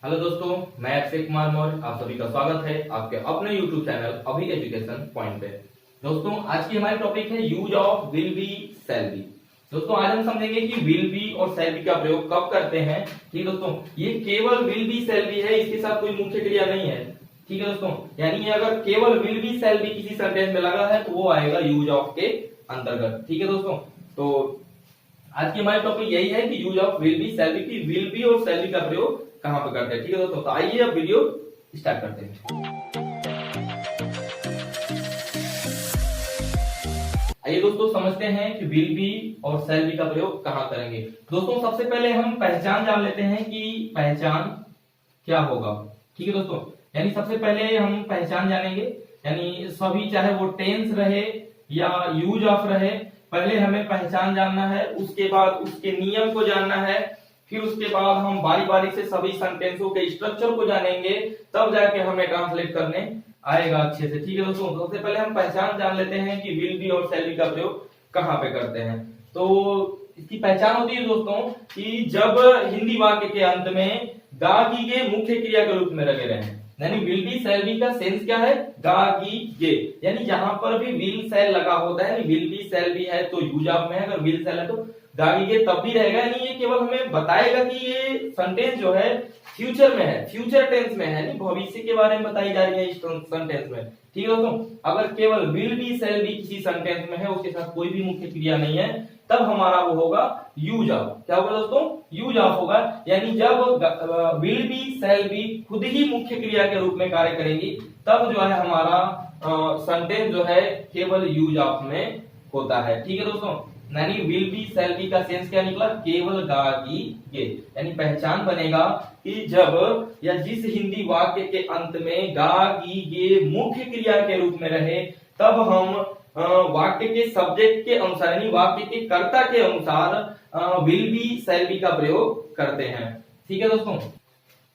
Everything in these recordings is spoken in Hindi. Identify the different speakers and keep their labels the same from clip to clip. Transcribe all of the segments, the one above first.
Speaker 1: हेलो दोस्तों, मैं अक्षय कुमार मौर्य। आप सभी का स्वागत है आपके अपने YouTube चैनल अभी एजुकेशन पॉइंट पे। दोस्तों, आज की हमारी टॉपिक है use of will be shall be. दोस्तों, आज हम समझेंगे कि विल बी और शैल बी का प्रयोग कब करते हैं। ठीक है दोस्तों, ये केवल विल बी शैल बी है, इसके साथ कोई मुख्य क्रिया नहीं है। ठीक है दोस्तों, यानी अगर केवल विल बी शैल बी किसी सेंटेंस में लगा है तो वो आएगा यूज ऑफ के अंतर्गत। ठीक है दोस्तों, तो आज की हमारी टॉपिक यही है कि use of will be shall be की विल बी और शैल बी का प्रयोग कहां पे करते हैं। ठीक है दोस्तों, तो आइए अब वीडियो स्टार्ट करते हैं। आइए दोस्तों समझते हैं कि विल बी और शैल बी का प्रयोग कहां करेंगे। दोस्तों, सबसे पहले हम पहचान जान लेते हैं कि पहचान क्या होगा। ठीक है दोस्तों, यानी सबसे पहले हम पहचान जानेंगे, यानी सभी चाहे वो टेंस रहे या यूज ऑफ रहे, पहले हमें पहचान जानना है, उसके बाद उसके नियम को जानना है, फिर उसके बाद हम बारी बारी से सभी सेंटेंसों के स्ट्रक्चर को जानेंगे, तब जाके हमें ट्रांसलेट करने आएगा अच्छे से। ठीक है दोस्तों, सबसे पहले हम पहचान जान लेते हैं कि विल बी और शैल बी का प्रयोग कहां पे करते हैं। तो इसकी पहचान होती है दोस्तों कि जब हिंदी वाक्य के अंत में गा की गे मुख्य क्रिया के रूप में लगे रहे, यानी विल बी शैल बी का सेंस क्या है, गा की गे, यानी जहां पर भी विल शैल लगा होता है, विल बी शैल बी है तो यूज ऑफ में है, अगर विल शैल है तो गा की गे तब भी रहेगा। यानी ये केवल हमें बताएगा कि ये सेंटेंस जो है फ्यूचर में है, फ्यूचर टेंस में है, यानी भविष्य के बारे में बताई जा रही है इस सेंटेंस में। ठीक है दोस्तों, अगर केवल विल बी शैल बी किसी सेंटेंस में है, उसके साथ कोई भी मुख्य क्रिया नहीं है, तब हमारा वो होगा यूज ऑफ। क्या होगा दोस्तों, यूज ऑफ होगा, यानी जब विल बी शैल बी खुद ही मुख्य क्रिया के रूप में कार्य करेंगी, तब जो है हमारा सेंटेंस जो है केवल यूज ऑफ में होता है। ठीक है दोस्तों, यानी विल बी शैल बी का सेंस क्या निकला, केवल गा की गे, यानी पहचान बनेगा कि जब या जिस हिंदी वाक्य के अंत में गा की गे मुख्य क्रिया के रूप में रहे, तब हम वाक्य के सब्जेक्ट के अनुसार, यानी वाक्य के कर्ता के अनुसार विल बी शैल बी का प्रयोग करते हैं। ठीक है दोस्तों,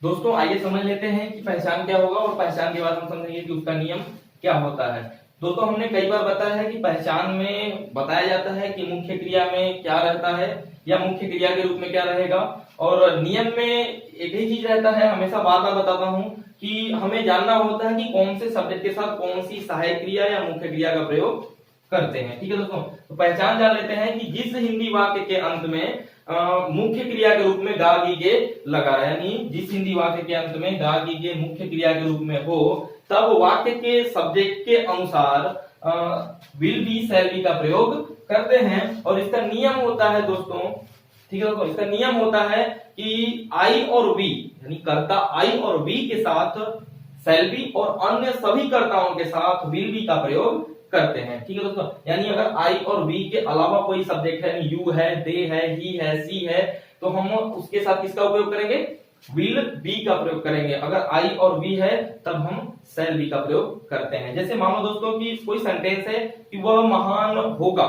Speaker 1: दोस्तों आइए समझ लेते हैं कि पहचान क्या होगा, और पहचान के बाद हम समझेंगे कि उसका नियम क्या होता है। दोस्तों, हमने कई बार बताया है कि पहचान में बताया जाता है कि मुख्य क्रिया में क्या रहता है या मुख्य क्रिया के रूप में क्या रहेगा, और नियम में एक ही चीज रहता है, हमेशा बार बार बताता हूं कि हमें जानना होता है कि कौन से सब्जेक्ट के साथ कौन सी सहायक क्रिया या मुख्य क्रिया का प्रयोग करते हैं। ठीक है दोस्तों, तो पहचान जान लेते हैं कि जिस हिंदी वाक्य के अंत में मुख्य क्रिया के रूप में गा की गे लगा है, यानी जिस हिंदी वाक्य के अंत में गा की गे मुख्य क्रिया के रूप में हो, तब वाक्य के सब्जेक्ट के अनुसार विल बी शैल बी का प्रयोग करते हैं। और इसका नियम होता है दोस्तों, ठीक है दोस्तों, इसका नियम होता है कि आई और वी, यानी कर्ता आई और वी के साथ शैल बी और अन्य सभी कर्ताओं के साथ विल बी का प्रयोग करते हैं। ठीक है दोस्तों, यानी अगर आई और वी के अलावा कोई सब्जेक्ट है, यू है, दे है, ही है, सी है, तो हम उसके साथ किसका उपयोग करेंगे, विल बी का प्रयोग करेंगे। अगर आई और वी है तब हम शैल बी का प्रयोग करते हैं। जैसे मानो दोस्तों कि कोई सेंटेंस है कि वह महान होगा,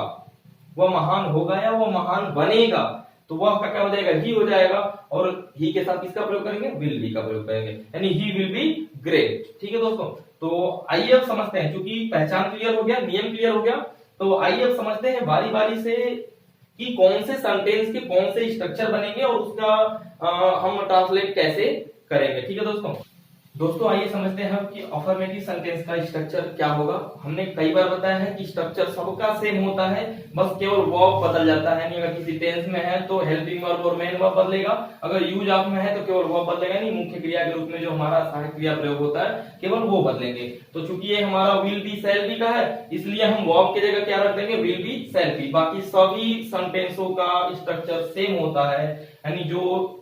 Speaker 1: वह महान होगा या वह महान बनेगा, तो वह का क्या हो जाएगा, ही हो जाएगा, और ही के साथ किसका प्रयोग करेंगे, विल बी का प्रयोग करेंगे, यानी ही विल बी ग्रेट। ठीक है दोस्तों, तो आइए अब समझते हैं, क्योंकि पहचान क्लियर हो गया, नियम क्लियर हो गया, तो आइए अब समझते हैं बारी बारी से कि कौन से सेंटेंस के कौन से स्ट्रक्चर बनेंगे और उसका हम ट्रांसलेट कैसे करेंगे। ठीक है दोस्तों आइए समझते हैं कि अफर्मेटिव सेंटेंस का स्ट्रक्चर क्या होगा। हमने कई बार बताया है कि स्ट्रक्चर सबका सेम होता है, बस केवल वर्ब बदल जाता है। नहीं, अगर किसी टेंस में है तो हेल्पिंग वर्ब और मेन वर्ब बदलेगा, अगर यूज ऑफ में है तो केवल वर्ब बदलेगा, नहीं मुख्य क्रिया के रूप में जो हमारा सहायक क्रिया प्रयोग होता है केवल वो बदलेंगे। तो चूंकि ये हमारा विल बी शैल बी का है, इसलिए हम वर्ब की जगह क्या रख देंगे, विल बी शैल बी। बाकी सभी सेंटेंसों का स्ट्रक्चर सेम होता है, यानी जो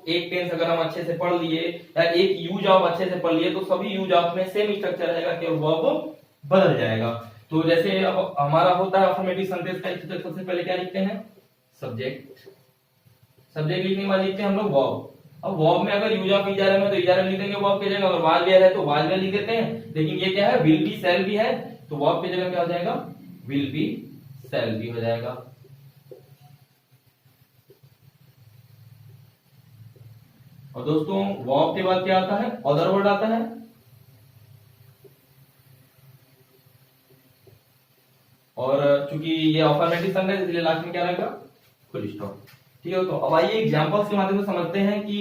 Speaker 1: एक टेंस अगर हम अच्छे से पढ़ लिए या एक यूज ऑफ अच्छे से पढ़ लिए तो सभी यूज ऑफ में सेम स्ट्रक्चर रहेगा, केवल वर्ब बदल जाएगा। तो जैसे अब हमारा होता है अफर्मेटिव सेंटेंस का स्ट्रक्चर, सबसे पहले क्या लिखते हैं, सब्जेक्ट, सब्जेक्ट लिखने के बाद लिखते हैं हम लोग वर्ब। अब वर्ब में अगर यूज ऑफ इजारा में तो इजारा लिख देंगे वर्ब की जगह, अगर वाज वेयर है तो वाज वेयर लिख देते हैं, लेकिन ये क्या है, विल बी शैल बी है, तो वर्ब की जगह क्या हो जाएगा, विल बी शैल बी हो जाएगा। और दोस्तों वर्ब के बाद क्या आता है, अदर वर्ड आता है, और चूंकि ये अफर्मेटिव सेंटेंस इसलिए लास्ट में क्या रहेगा, फुल स्टॉप। ठीक है, तो अब आइए एग्जांपल्स के माध्यम से समझते हैं कि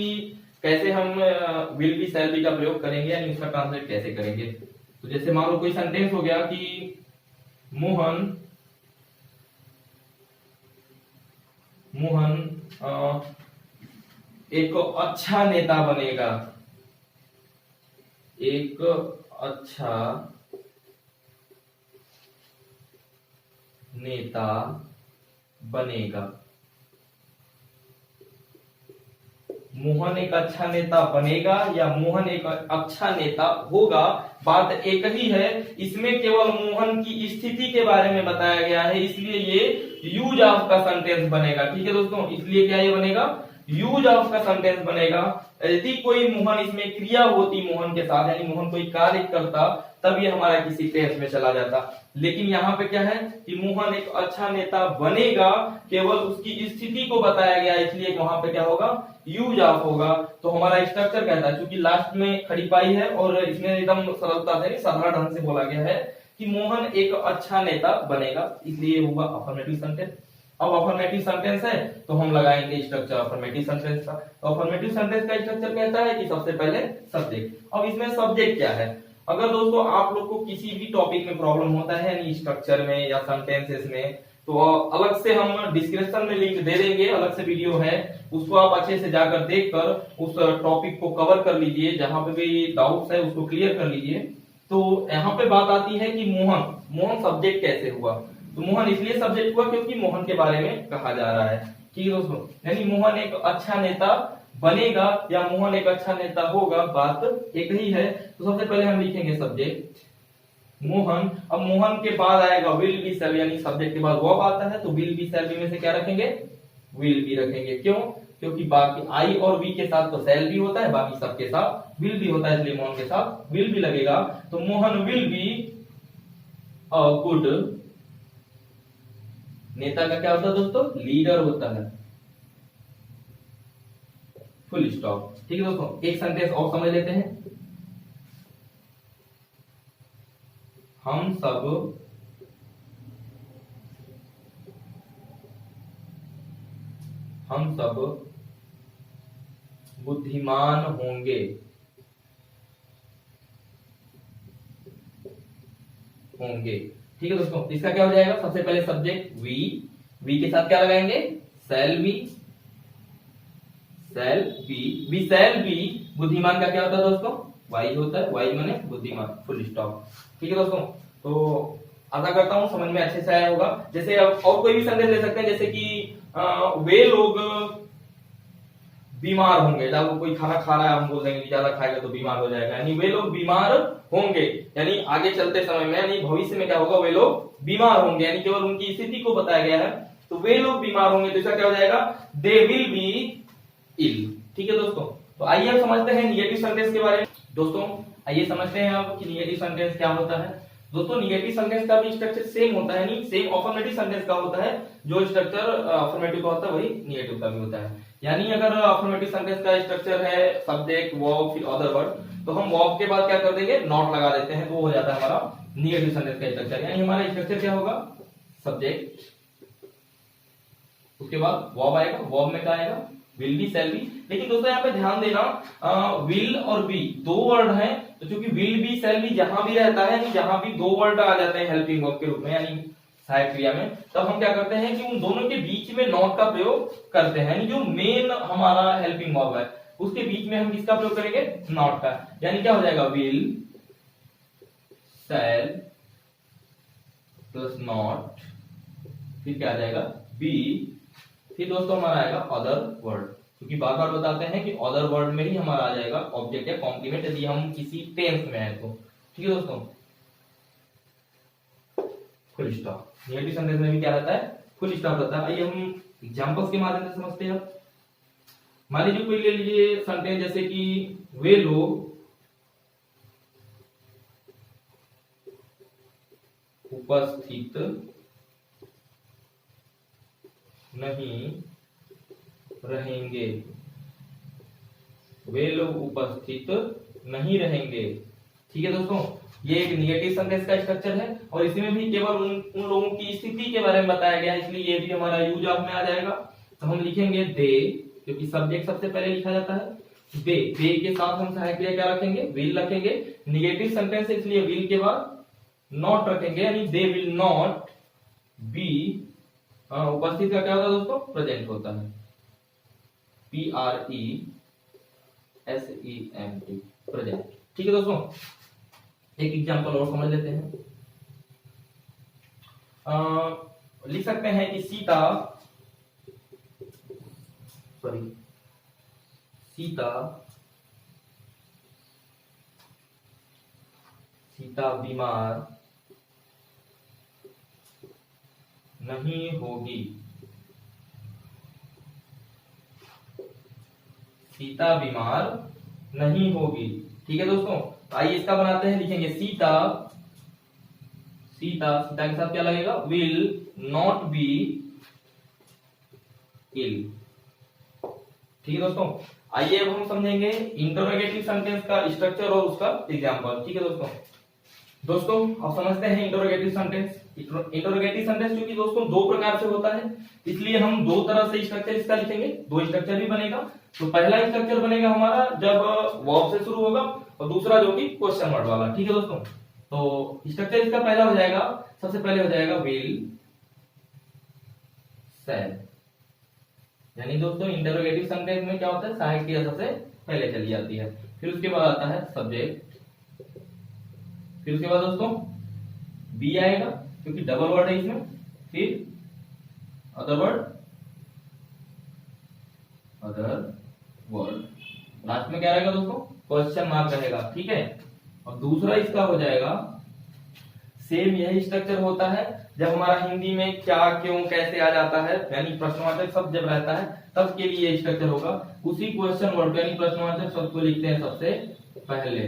Speaker 1: कैसे हम विल बी शैल बी का प्रयोग करेंगे यानी उसका ट्रांसलेट कैसे करेंगे। तो जैसे मान लो कोई सेंटेंस हो गया कि मोहन एक अच्छा नेता बनेगा, एक अच्छा नेता बनेगा। मोहन एक अच्छा नेता बनेगा या मोहन एक अच्छा नेता होगा, बात एक ही है। इसमें केवल मोहन की स्थिति के बारे में बताया गया है, इसलिए ये यूज ऑफ का सेंटेंस बनेगा। ठीक है दोस्तों, इसलिए क्या ये बनेगा, यूज ऑफ का सेंटेंस बनेगा। यदि कोई मोहन इसमें क्रिया होती मोहन के साथ, यानी मोहन कोई कार्य करता, तब ये हमारा किसी टेंस में चला जाता। लेकिन यहाँ पे क्या है कि मोहन एक अच्छा नेता बनेगा, केवल उसकी स्थिति को बताया गया, इसलिए वहां पे क्या होगा, यूज ऑफ होगा। तो हमारा स्ट्रक्चर कहता है, क्योंकि लास्ट में खड़ी पाई है और इसमें एकदम सरलता से साधारण ढंग से बोला गया है कि मोहन एक अच्छा नेता बनेगा, इसलिए होगा अफर्मेटिव सेंटेंस। अब अफर्मेटिव सेंटेंस है तो हम लगाएंगे स्ट्रक्चर अफर्मेटिव सेंटेंस का। अफर्मेटिव सेंटेंस का स्ट्रक्चर कहता है कि सबसे पहले सब्जेक्ट। अब इसमें सब्जेक्ट क्या है, अगर दोस्तों आप लोग को किसी भी टॉपिक में प्रॉब्लम होता है यानी स्ट्रक्चर में या सेंटेंसेस में, तो अलग से हम डिस्क्रिप्शन में लिंक दे देंगे, अलग से वीडियो है, उसको आप अच्छे से जाकर देखकर उस टॉपिक को कवर कर लीजिए, जहां पे भी डाउट्स है उसको क्लियर कर लीजिए। तो यहाँ पे बात आती है कि मोहन सब्जेक्ट कैसे हुआ। तो मोहन इसलिए सब्जेक्ट हुआ क्योंकि मोहन के बारे में कहा जा रहा है। ठीक है दोस्तों, यानी मोहन एक अच्छा नेता बनेगा या मोहन एक अच्छा नेता होगा, बात एक ही है। तो सबसे पहले हम लिखेंगे सब्जेक्ट मोहन। अब मोहन के बाद आएगा विल बी शैल, यानी सब्जेक्ट के बाद वर्ब आता है, तो विल बी शैल बी में से क्या रखेंगे, विल बी रखेंगे। क्यों, क्योंकि बाकी आई और वी के साथ तो शैल भी होता है, बाकी सबके साथ विल भी होता है, इसलिए मोहन के साथ विल भी लगेगा। तो Mohan will be a good, नेता का क्या होता है दोस्तों, लीडर होता है, फुल स्टॉप। ठीक है दोस्तों, एक सेंटेंस और समझ लेते हैं। हम सब बुद्धिमान होंगे, ठीक है दोस्तों। इसका क्या हो जाएगा, सबसे पहले सब्जेक्ट वी के साथ क्या लगाएंगे, शैल बी, बुद्धिमान का क्या होता है दोस्तों, वाई होता है, वाई माने बुद्धिमान, फुल स्टॉप। ठीक है दोस्तों, तो आशा करता हूं समझ में अच्छे से आया होगा। जैसे अब और कोई भी सेंटेंस ले सकते हैं, जैसे कि वे लोग बीमार होंगे, जब कोई खाना खा रहा है हम बोल देंगे कि ज्यादा खाएगा तो बीमार हो जाएगा, यानी वे लोग बीमार होंगे, यानी आगे चलते समय में, यानी भविष्य में क्या होगा, वे लोग बीमार होंगे, यानी केवल उनकी स्थिति को बताया गया है। तो वे लोग बीमार होंगे, तो इसका क्या हो जाएगा, दे विल बी इल। ठीक है दोस्तों, तो आइए अब समझते हैं निगेटिव सेंटेंस के बारे में। दोस्तों आइए समझते हैं अब कि निगेटिव सेंटेंस क्या होता है। दोस्तों निगेटिव सेंटेंस का भी स्ट्रक्चर सेम होता है, नहीं सेम अफर्मेटिव सेंटेंस का होता है, जो स्ट्रक्चर अफर्मेटिव का होता है वही निगेटिव का भी होता है। यानी अगर अफर्मेटिव सेंटेंस का स्ट्रक्चर है सब्जेक्ट वर्ब फिर अदर वर्ड, तो हम वर्ब के बाद क्या कर देंगे, नॉट लगा देते हैं, तो वो हो जाता है हमारा निगेटिव सेंटेंस का स्ट्रक्चर। यानी हमारा स्ट्रक्चर क्या होगा, सब्जेक्ट, उसके बाद वर्ब आएगा, वर्ब में क्या आएगा, विल बी शैल बी। लेकिन दोस्तों यहाँ पे ध्यान देना, विल और बी दो वर्ड हैं, तो चूंकि विल बी शैल बी जहां भी रहता है, जहां भी दो वर्ड आ जाते हैं हेल्पिंग वर्ब के रूप में, यानी सहायक क्रिया में, तब हम क्या करते हैं कि उन दोनों के बीच में नॉट का प्रयोग करते हैं। यानी जो मेन हमारा हेल्पिंग वर्ब है उसके बीच में हम किसका प्रयोग करेंगे, नॉट का। यानी क्या हो जाएगा, विल शैल प्लस नॉट, फिर क्या आ जाएगा, बी, फिर दोस्तों हमारा आएगा अदर वर्ड, क्योंकि बार बार बताते हैं कि अदर वर्ड में ही हमारा आ जाएगा ऑब्जेक्ट या कॉम्प्लीमेंट, यदि हम किसी टेंस में है तो। ठीक है दोस्तों, फुल स्टॉप। निगेटिव सेंटेंस में भी क्या रहता है, फुल स्टॉप रहता है। आइए हम एग्जांपल्स के माध्यम से समझते हैं। मान लीजिए कोई ले लीजिए सेंटेंस, जैसे कि वे लोग उपस्थित नहीं रहेंगे, वे लोग उपस्थित नहीं रहेंगे। ठीक है दोस्तों, ये एक निगेटिव सेंटेंस का स्ट्रक्चर है और इसमें भी केवल उन लोगों की स्थिति के बारे में बताया गया है, इसलिए ये भी हमारा यूज ऑफ में आ जाएगा। तो हम लिखेंगे दे, क्योंकि सब्जेक्ट सबसे पहले लिखा जाता है, दे के साथ हम सहायक क्रिया क्या रखेंगे, विल रखेंगे। निगेटिव सेंटेंस है इसलिए विल के बाद नॉट रखेंगे, यानी दे विल नॉट बी। उपस्थित का क्या होता है दोस्तों, प्रेजेंट होता है, PRESENT, प्रेजेंट। ठीक है दोस्तों, एक एग्जांपल और समझ लेते हैं। लिख सकते हैं कि सीता बीमार नहीं होगी। सीता बीमार नहीं होगी। ठीक है दोस्तों, तो आइए इसका बनाते हैं। लिखेंगे सीता के साथ क्या लगेगा, विल नॉट बी इल। ठीक है दोस्तों, आइए अब हम समझेंगे इंटरोगेटिव सेंटेंस का स्ट्रक्चर और उसका एग्जांपल। ठीक है दोस्तों अब समझते हैं इंटरोगेटिव सेंटेंस। इंटरोगेटिव सेंटेंस क्योंकि दोस्तों दो प्रकार से होता है, इसलिए हम दो तरह से स्ट्रक्चर इसका लिखेंगे, दो स्ट्रक्चर भी बनेगा। तो पहला स्ट्रक्चर बनेगा हमारा जब वर्ब से शुरू होगा, और दूसरा जो कि क्वेश्चन वर्ड वाला। ठीक है दोस्तों, तो स्ट्रक्चर इसका पहला हो जाएगा, सबसे पहले हो जाएगा विल सेल। यानी दोस्तों इंटरोगेटिव सेंटेंस में क्या होता है, सहायक क्रिया सबसे पहले चली जाती है, फिर उसके बाद आता है सब्जेक्ट, फिर उसके बाद दोस्तों बी आएगा क्योंकि डबल वर्ड है इसमें, फिर अदर वर्ड, लास्ट में क्या रहेगा दोस्तों, क्वेश्चन मार्क रहेगा। ठीक है, और दूसरा इसका हो जाएगा, सेम यही स्ट्रक्चर होता है जब हमारा हिंदी में क्या क्यों कैसे आ जाता है, यानी प्रश्नवाचक शब्द जब रहता है तब के लिए स्ट्रक्चर होगा। उसी क्वेश्चन वर्ड यानी प्रश्नवाचक शब्द को लिखते हैं सबसे पहले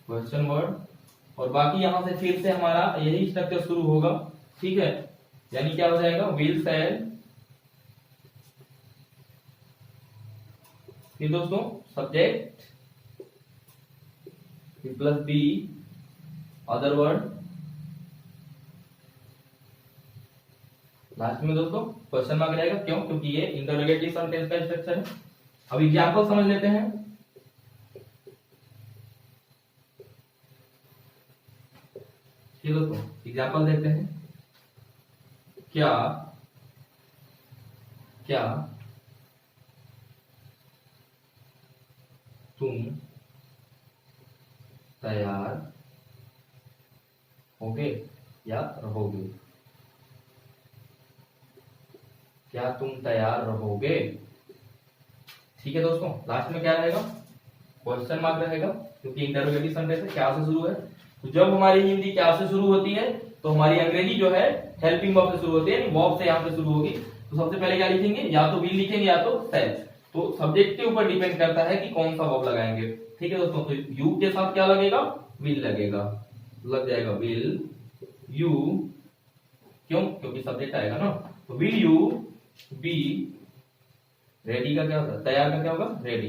Speaker 1: क्वेश्चन वर्ड, और बाकी यहां से फिर से हमारा यही स्ट्रक्चर शुरू होगा। ठीक है, यानी क्या हो जाएगा, विल सेल, फिर दोस्तों सब्जेक्ट, फिर plus b, other word, last में दोस्तों क्वेश्चन मार्क रहेगा। क्यों, क्योंकि ये इंटरोगेटिव सेंटेंस का स्ट्रक्चर है। अब एग्जांपल समझ लेते हैं। ठीक दोस्तों, एग्जांपल देखते हैं। क्या तुम तैयार होगे या रहोगे, क्या तुम तैयार रहोगे। ठीक है दोस्तों, लास्ट में क्या रहेगा, क्वेश्चन मार्क रहेगा क्योंकि इंटरोगेटिव सेंटेंस है, क्या से शुरू है। तो जब हमारी हिंदी क्या से शुरू होती है तो हमारी अंग्रेजी जो है हेल्पिंग वर्ब से शुरू होती है, यानी वर्ब से यहाँ पे शुरू होगी। तो सबसे पहले क्या लिखेंगे, या तो विल लिखेंगे या तो सेल। तो सब्जेक्ट के ऊपर डिपेंड करता है कि कौन सा वर्ब लगाएंगे। ठीक है दोस्तों, तो यू के साथ क्या लगेगा, विल लगेगा, लग जाएगा विल यू, क्यों, क्योंकि सब्जेक्ट आएगा ना। तो विल यू बी रेडी का क्या होता है, तैयार का क्या होगा, रेडी।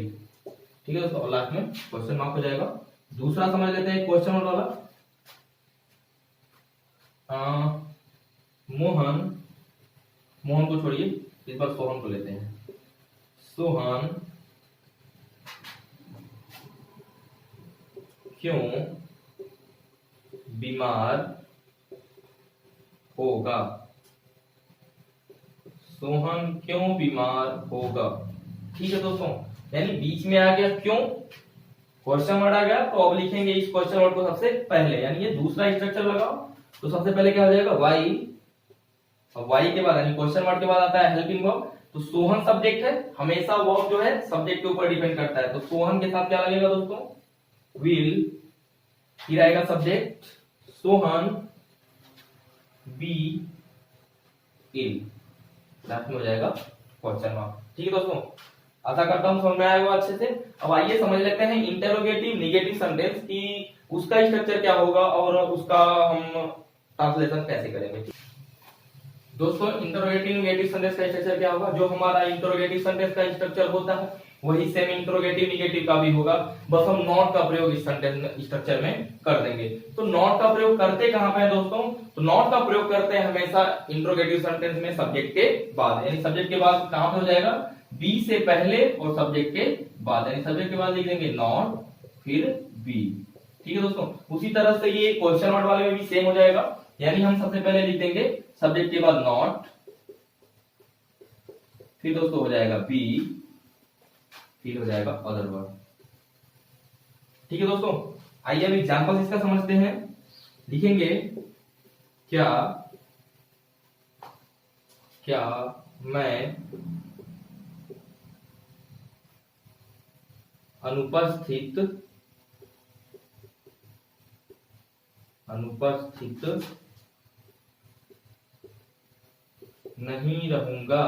Speaker 1: ठीक है दोस्तों, और लास्ट में क्वेश्चन मार्क हो जाएगा। दूसरा समझ लेते हैं क्वेश्चन वाला। मोहन को छोड़िए, इस बार सोहन को लेते हैं। सोहन क्यों बीमार होगा, सोहन क्यों बीमार होगा। ठीक है दोस्तों, यानी बीच में आ गया क्यों, क्वेश्चन वर्ड आ गया, तो अब लिखेंगे इस क्वेश्चन वर्ड को सबसे पहले, यानी ये दूसरा स्ट्रक्चर लगाओ। तो सबसे पहले क्या हो जाएगा, वाई, और वाई के बाद यानी क्वेश्चन वर्ड के बाद आता है हेल्पिंग वर्ब। तो सोहन सब्जेक्ट है, हमेशा वर्ब जो है सब्जेक्ट के ऊपर डिपेंड करता है। तो सोहन के साथ क्या लगेगा दोस्तों, विल, फिर आएगा subject Sohan, be ill, last में हो जाएगा क्वेश्चन मार्क। ठीक है दोस्तों, आशा करता हूं समझ में आया होगा अच्छे से। अब आइए समझ लेते हैं इंटरोगेटिव निगेटिव सेंटेंस की उसका स्ट्रक्चर क्या होगा और उसका हम ट्रांसलेशन कैसे करेंगे। दोस्तों इंटरोगेटिव निगेटिव सेंटेंस का स्ट्रक्चर क्या होगा, जो हमारा इंटरोगेटिव सेंटेंस का स्ट्रक्चर होता है वही सेम इंट्रोगेटिव निगेटिव का भी होगा, बस हम नॉट का प्रयोग इस सेंटेंस स्ट्रक्चर में कर देंगे। तो नॉट का प्रयोग करते कहां पे है दोस्तों? तो नॉट का प्रयोग करते हैं हमेशा इंट्रोगेटिव सेंटेंस में सब्जेक्ट के बाद, यानी सब्जेक्ट के बाद कहां पे हो जाएगा? बी से पहले और सब्जेक्ट के बाद, यानी सब्जेक्ट के बाद लिख देंगे नॉट फिर बी। ठीक है दोस्तों, उसी तरह से ये क्वेश्चन वर्ड वाले में भी सेम हो जाएगा, यानी हम सबसे पहले लिख देंगे सब्जेक्ट के बाद नॉट, फिर दोस्तों हो जाएगा बी, फिर हो जाएगा अदर वर्ड। ठीक है दोस्तों, आइए अब एग्जांपल इसका समझते हैं। लिखेंगे क्या मैं अनुपस्थित नहीं रहूंगा।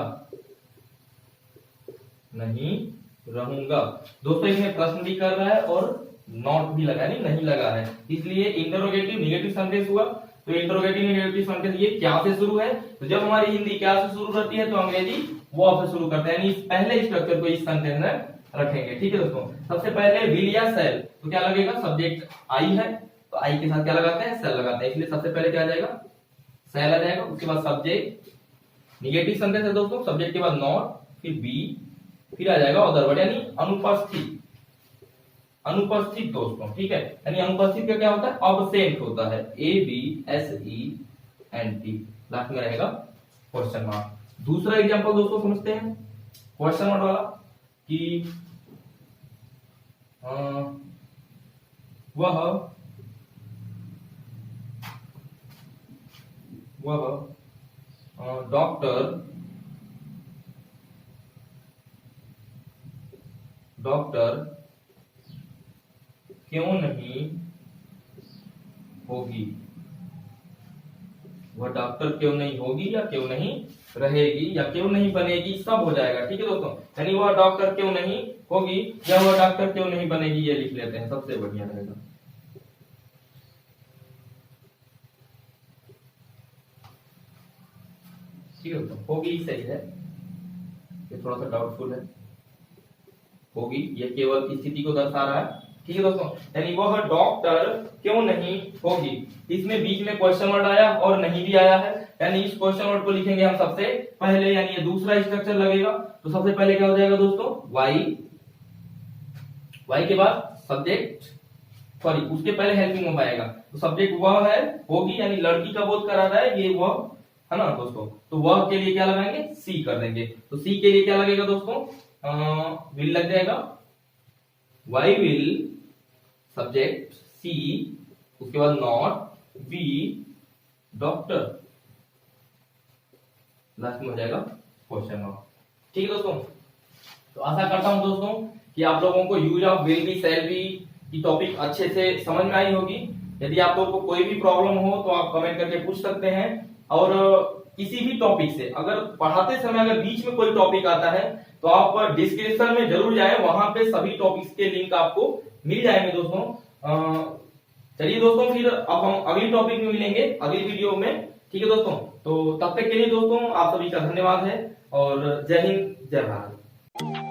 Speaker 1: दोस्तों इसमें प्रश्न भी कर रहा है और नॉट भी लगा नहीं लगा है, इसलिए इंटरोगेटिव निगेटिव सेंटेंस हुआ। तो इंटरोगेटिव निगेटिव सेंटेंस ये क्या से शुरू है, तो जब हमारी हिंदी क्या से शुरू रहती है तो अंग्रेजी वो से शुरू करते हैं, यानी पहले स्ट्रक्चर को इस सेंटेंस में रखेंगे। ठीक है दोस्तों, सबसे पहले विल या सेल, तो क्या लगेगा? सब्जेक्ट आई है तो आई के साथ क्या लगाते हैं? सेल लगाते हैं, इसलिए सबसे पहले क्या आ जाएगा? सेल आ जाएगा। उसके बाद सब्जेक्ट, निगेटिव सेंटेंस है दोस्तों, सब्जेक्ट के बाद नॉट, फिर बी, फिर आ जाएगा अदर वर्ड, यानी अनुपस्थित दोस्तों। ठीक है, यानी अनुपस्थित का क्या होता है? अब्सेंट होता है, ABSENT, लास्ट में रहेगा क्वेश्चन मार्क। दूसरा एग्जांपल दोस्तों समझते हैं क्वेश्चन मार्क वाला, कि वह डॉक्टर क्यों नहीं होगी? वह डॉक्टर क्यों नहीं होगी, या क्यों नहीं रहेगी, या क्यों नहीं बनेगी, सब हो जाएगा। ठीक है दोस्तों, यानी वह डॉक्टर क्यों नहीं होगी या वह डॉक्टर क्यों नहीं बनेगी, ये लिख लेते हैं, सबसे बढ़िया रहेगा। ठीक है दोस्तों, होगी सही है, ये थोड़ा सा डाउटफुल है, होगी ये केवल स्थिति को दर्शा रहा है। ठीक है दोस्तों, यानी वह डॉक्टर क्यों नहीं होगी, इसमें बीच में क्वेश्चन वर्ड आया और नहीं भी आया है, यानी इस क्वेश्चन वर्ड को लिखेंगे हम सबसे पहले, यानी ये दूसरा स्ट्रक्चर लगेगा। तो सबसे पहले क्या हो जाएगा दोस्तों? वाई के बाद सब्जेक्ट, सॉरी उसके पहले हेल्पिंग वर्ब आएगा, तो सब्जेक्ट वह है, होगी, यानी लड़की का बोध करा रहा है, ये वह है ना दोस्तों, तो वह के लिए क्या लगाएंगे? सी कर देंगे। तो सी के लिए क्या लगेगा दोस्तों? विल लग जाएगा, वाई विल सब्जेक्ट सी, उसके बाद नॉट, बी डॉक्टर, लास्ट में हो जाएगा क्वेश्चन मार्क। ठीक है दोस्तों, तो आशा करता हूं दोस्तों कि आप लोगों को use of will be, shall be की टॉपिक अच्छे से समझ में आई होगी। यदि आप लोगों को कोई भी प्रॉब्लम हो तो आप कमेंट करके पूछ सकते हैं, और किसी भी टॉपिक से अगर पढ़ाते समय अगर बीच में कोई टॉपिक आता है तो आप डिस्क्रिप्शन में जरूर जाएं, वहां पे सभी टॉपिक्स के लिंक आपको मिल जाएंगे दोस्तों। चलिए दोस्तों, फिर अब हम अगली टॉपिक में मिलेंगे अगली वीडियो में। ठीक है दोस्तों, तो तब तक के लिए दोस्तों आप सभी का धन्यवाद है, और जय हिंद जय भारत।